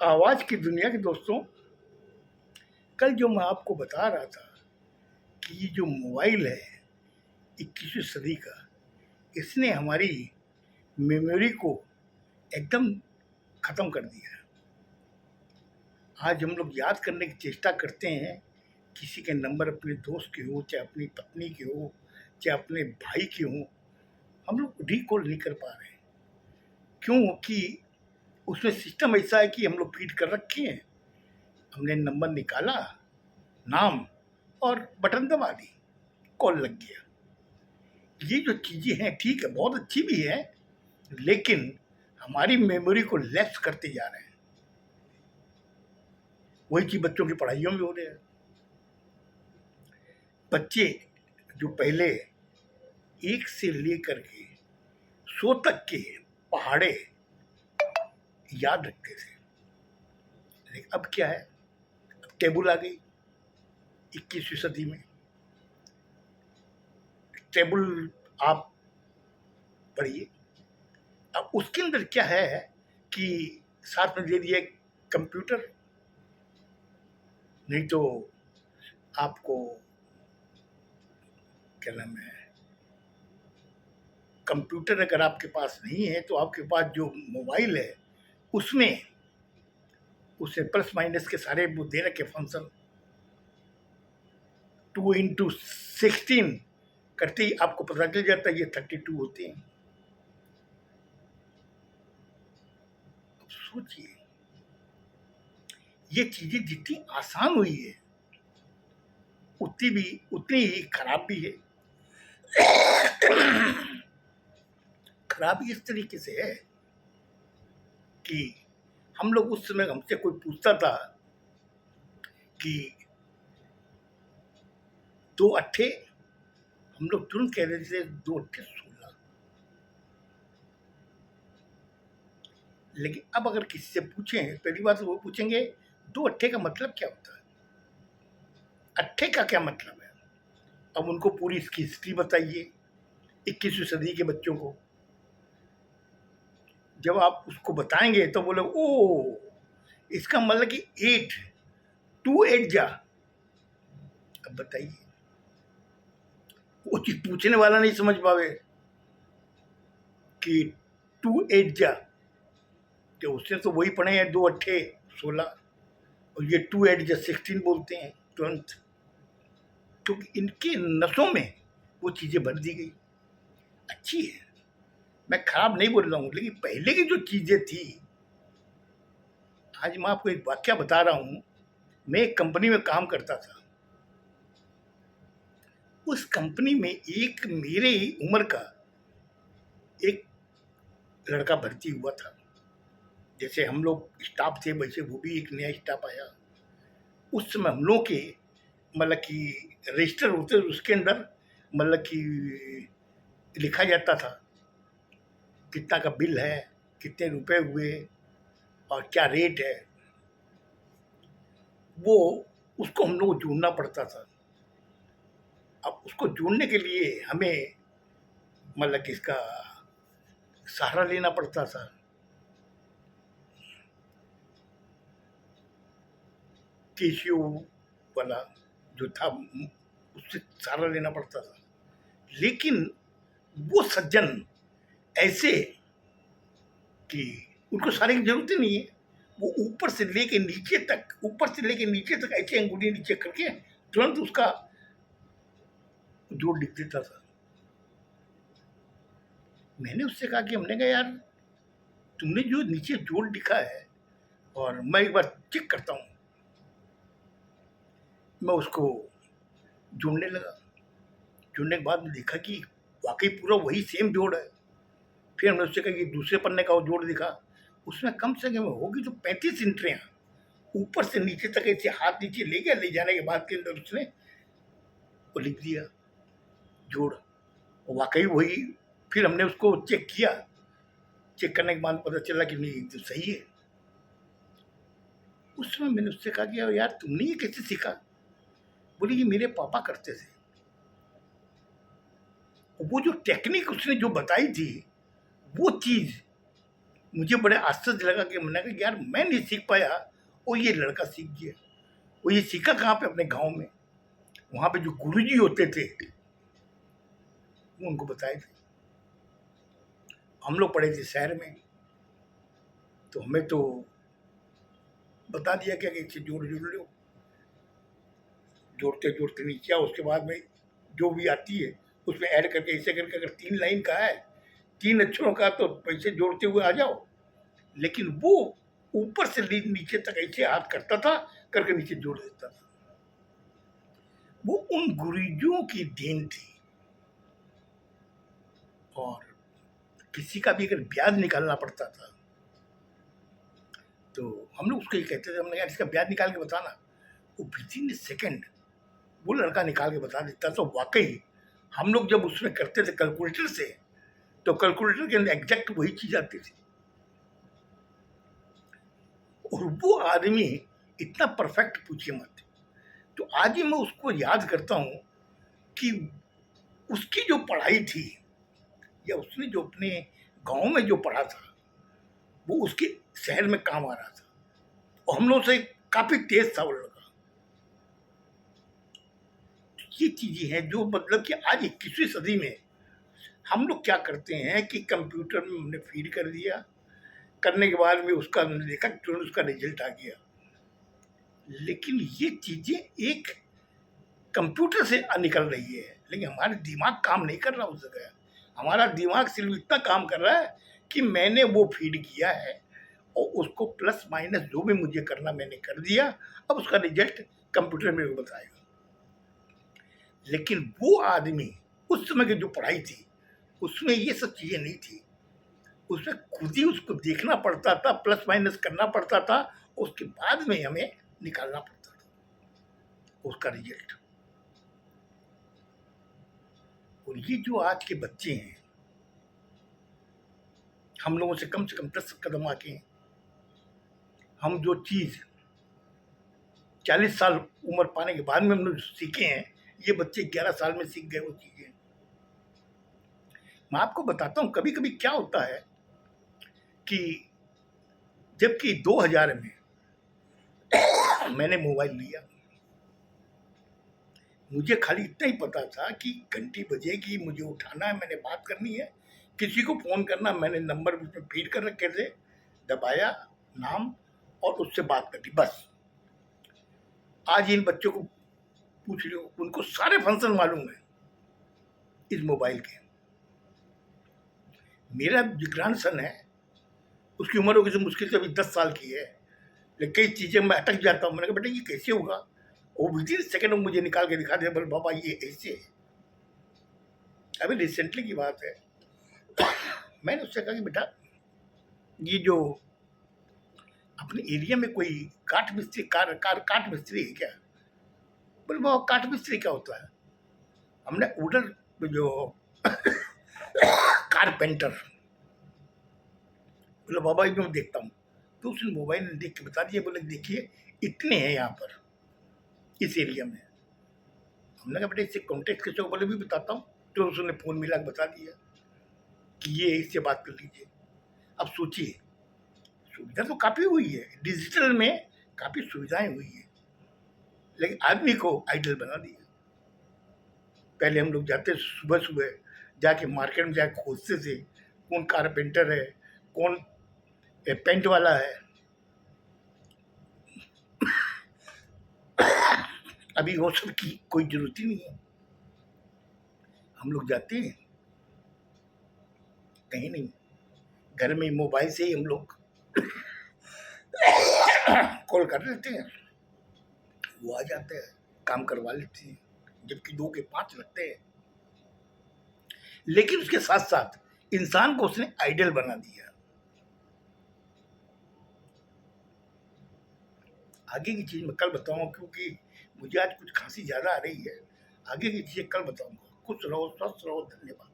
आवाज़ की दुनिया के दोस्तों, कल जो मैं आपको बता रहा था कि ये जो मोबाइल है 21वीं सदी का, इसने हमारी मेमोरी को एकदम ख़त्म कर दिया है। आज हम लोग याद करने की चेष्टा करते हैं, किसी के नंबर अपने दोस्त के हो, चाहे अपनी पत्नी के हो, चाहे अपने भाई के हो, हम लोग रिकॉल नहीं कर पा रहे हैं। क्योंकि उसमें सिस्टम ऐसा है कि हम लोग फीड कर रखे हैं। हमने नंबर निकाला, नाम और बटन दबा दी, कॉल लग गया। ये जो चीज़ें हैं ठीक है, बहुत अच्छी भी है, लेकिन हमारी मेमोरी को लैप्स करते जा रहे हैं। वही चीज़ बच्चों की पढ़ाइयों में हो रही है। बच्चे जो पहले 1 से लेकर के 100 तक के पहाड़े याद रखते थे, लेकिन अब क्या है, अब टेबल आ गई 21वीं सदी में। टेबल आप पढ़िए, अब उसके अंदर क्या है कि साथ में दे दिया कंप्यूटर, नहीं तो आपको क्या नाम है, कंप्यूटर अगर आपके पास नहीं है तो आपके पास जो मोबाइल है उसमें उसे प्लस माइनस के सारे वो दे रखे फंक्शन। 2 into 16 करते ही आपको पता चल जाता है ये 32 होते हैं। अब सोचिए, ये चीजें जितनी आसान हुई है उतनी ही खराब भी है। खराबी इस तरीके से है कि हम लोग उस समय, हमसे कोई पूछता था कि 2 अट्ठे, हम लोग तुरंत कह देते थे 2 अट्ठे 16। लेकिन अब अगर किसी से पूछें, पहली बात तो वो पूछेंगे 2 अट्ठे का मतलब क्या होता है, अट्ठे का क्या मतलब है। अब उनको पूरी इसकी हिस्ट्री बताइए 21वीं सदी के बच्चों को। जब आप उसको बताएंगे तो बोले ओ, इसका मतलब कि 8, 2 8 जा। अब बताइए, वो चीज पूछने वाला नहीं समझ पावे कि 2 8 जा, तो उसने तो वही पढ़े हैं 2 अट्ठे 16, और ये 2 8 जा 16 बोलते हैं तुरंत, क्योंकि इनके नसों में वो चीजें भर दी गई। अच्छी है, मैं खराब नहीं बोल रहा हूँ, लेकिन पहले की जो चीजें थी, आज मैं आपको एक वाक्य बता रहा हूँ। मैं एक कंपनी में काम करता था, उस कंपनी में एक मेरे ही उम्र का एक लड़का भर्ती हुआ था। जैसे हम लोग स्टाफ थे वैसे वो भी एक नया स्टाफ आया। उस समय हम लोग के मतलब कि रजिस्टर होते, उसके अंदर मतलब कि लिखा जाता था कितना का बिल है, कितने रुपए हुए और क्या रेट है। वो उसको हम लोग को जोड़ना पड़ता था। अब उसको जोड़ने के लिए हमें मतलब कि इसका सहारा लेना पड़ता था। केशियो वाला जो था, उससे सहारा लेना पड़ता था। लेकिन वो सज्जन ऐसे कि उनको सहारे की जरूरत ही नहीं है। वो ऊपर से लेके नीचे तक, ऊपर से लेके नीचे तक ऐसे अंगुली नीचे करके तुरंत उसका जोड़ लिख देता था। मैंने उससे कहा कि, हमने कहा यार तुमने जो नीचे जोड़ लिखा है, और मैं एक बार चेक करता हूँ। मैं उसको जोड़ने लगा, जोड़ने के बाद में देखा कि वाकई पूरा वही सेम जोड़ है। फिर हमने उससे कहा कि दूसरे पन्ने का वो जोड़ दिखा, उसमें कम से कम होगी तो 35 इंट्रियाँ ऊपर से नीचे तक ऐसे हाथ नीचे ले गया। ले जाने के बाद के अंदर उसने वो लिख दिया जोड़, और वाकई वही। फिर हमने उसको चेक किया, चेक करने के बाद पता चला कि नहीं तो सही है। उस समय मैंने उससे कहा कि यार तुमने ये कैसे सीखा। बोली ये मेरे पापा करते थे। वो जो टेक्निक उसने जो बताई थी, वो चीज़ मुझे बड़े आश्चर्य लगा कि मैंने कहा यार मैं नहीं सीख पाया और ये लड़का सीख गया। वो ये सीखा कहाँ पे? अपने गांव में। वहाँ पे जो गुरुजी होते थे वो उनको बताए थे। हम लोग पढ़े थे शहर में, तो हमें तो बता दिया क्या कि इससे जोड़ लो, जोड़ते जोड़ते नीचे आओ, उसके बाद में जो भी आती है उसमें ऐड करके ऐसे करके अगर 3 लाइन का है, 3 अक्षरों का, तो पैसे जोड़ते हुए आ जाओ। लेकिन वो ऊपर से नीचे तक ऐसे हाथ करता था, करके नीचे जोड़ देता था। वो उन गुरुजियों की देन थी। और किसी का भी अगर ब्याज निकालना पड़ता था तो हम लोग उसको ये कहते थे, हमने यार इसका ब्याज निकाल के बताना। वो विदिन सेकेंड वो लड़का निकाल के बता देता था। वाकई हम लोग जब उसमें करते थे कैलकुलेटर से, तो कैलकुलेटर के अंदर एग्जैक्ट वही चीज आती थी। और वो आदमी इतना परफेक्ट, पूछिए मत। तो आज ही मैं उसको याद करता हूँ कि उसकी जो पढ़ाई थी, या उसने जो अपने गांव में जो पढ़ा था, वो उसके शहर में काम आ रहा था। और हम लोग से काफी तेज था वो लड़का। ये चीजें हैं जो मतलब कि आज 21वीं सदी में हम लोग क्या करते हैं कि कंप्यूटर में हमने फीड कर दिया, करने के बाद में उसका हमने देखा तुरंत उसका रिजल्ट आ गया। लेकिन ये चीजें एक कंप्यूटर से निकल रही है, लेकिन हमारा दिमाग काम नहीं कर रहा उस जगह। हमारा दिमाग सिर्फ इतना काम कर रहा है कि मैंने वो फीड किया है और उसको प्लस माइनस जो भी मुझे करना मैंने कर दिया, अब उसका रिजल्ट कंप्यूटर मेरे को बताएगा। लेकिन वो आदमी, उस समय की जो पढ़ाई थी उसमें ये सब चीजें नहीं थी। उसमें खुद ही उसको देखना पड़ता था, प्लस माइनस करना पड़ता था, उसके बाद में हमें निकालना पड़ता था उसका रिजल्ट। और ये जो आज के बच्चे हैं, हम लोगों से कम 10 कदम आके हैं। हम जो चीज 40 साल उम्र पाने के बाद में हम लोग सीखे हैं, ये बच्चे 11 साल में सीख गए वो चीजें। मैं आपको बताता हूँ कभी कभी क्या होता है कि जबकि 2000 में मैंने मोबाइल लिया, मुझे खाली इतना ही पता था कि घंटी बजेगी, मुझे उठाना है, मैंने बात करनी है, किसी को फोन करना, मैंने नंबर उसमें फीड कर रखे थे, दबाया नाम और उससे बात करनी, बस। आज इन बच्चों को पूछ लो, उनको सारे फंक्शन मालूम है इस मोबाइल के। मेरा जो ग्रैंडसन है उसकी उम्र होगी तो मुश्किल से अभी 10 साल की है, लेकिन कई चीज़ें मैं अटक जाता हूँ। मैंने कहा बेटा ये कैसे होगा? वो विदिन सेकेंड में मुझे निकाल के दिखा दिया, बोले बाबा ये ऐसे है। अभी रिसेंटली की बात है, मैंने उससे कहा कि बेटा ये जो अपने एरिया में कोई काठ मिस्त्री काठ मिस्त्री है क्या? बोले बाबा काठ मिस्त्री क्या होता है? हमने उधर जो कारपेंटर, बोले बाबा एकदम देखता हूँ। तो उसने मोबाइल में देख के बता दिया, बोले देखिए इतने हैं यहाँ पर इस एरिया में। हमने कहा बेटा इससे कॉन्टेक्ट कैसे हो? बोले भी बताता हूँ। तो उसने फ़ोन मिला के बता दिया कि ये इससे बात कर लीजिए। अब सोचिए, सुविधा तो काफ़ी हुई है, डिजिटल में काफ़ी सुविधाएं हुई है, लेकिन आदमी को आइडल बना दिया। पहले हम लोग जाते सुबह सुबह जाके मार्केट में जाके खोजते थे कौन कारपेंटर है, कौन पेंट वाला है। अभी वो सब की कोई जरूरत ही नहीं है। हम लोग जाते हैं कहीं नहीं, घर में मोबाइल से ही हम लोग कॉल कर लेते हैं, वो आ जाते हैं, काम करवा लेते हैं, जबकि 2 के 5 लगते हैं। लेकिन उसके साथ साथ इंसान को उसने आइडल बना दिया। आगे की चीज मैं कल बताऊंगा, क्योंकि मुझे आज कुछ खांसी ज्यादा आ रही है। आगे की चीजें कल बताऊंगा। खुश रहो, स्वस्थ रहो, धन्यवाद।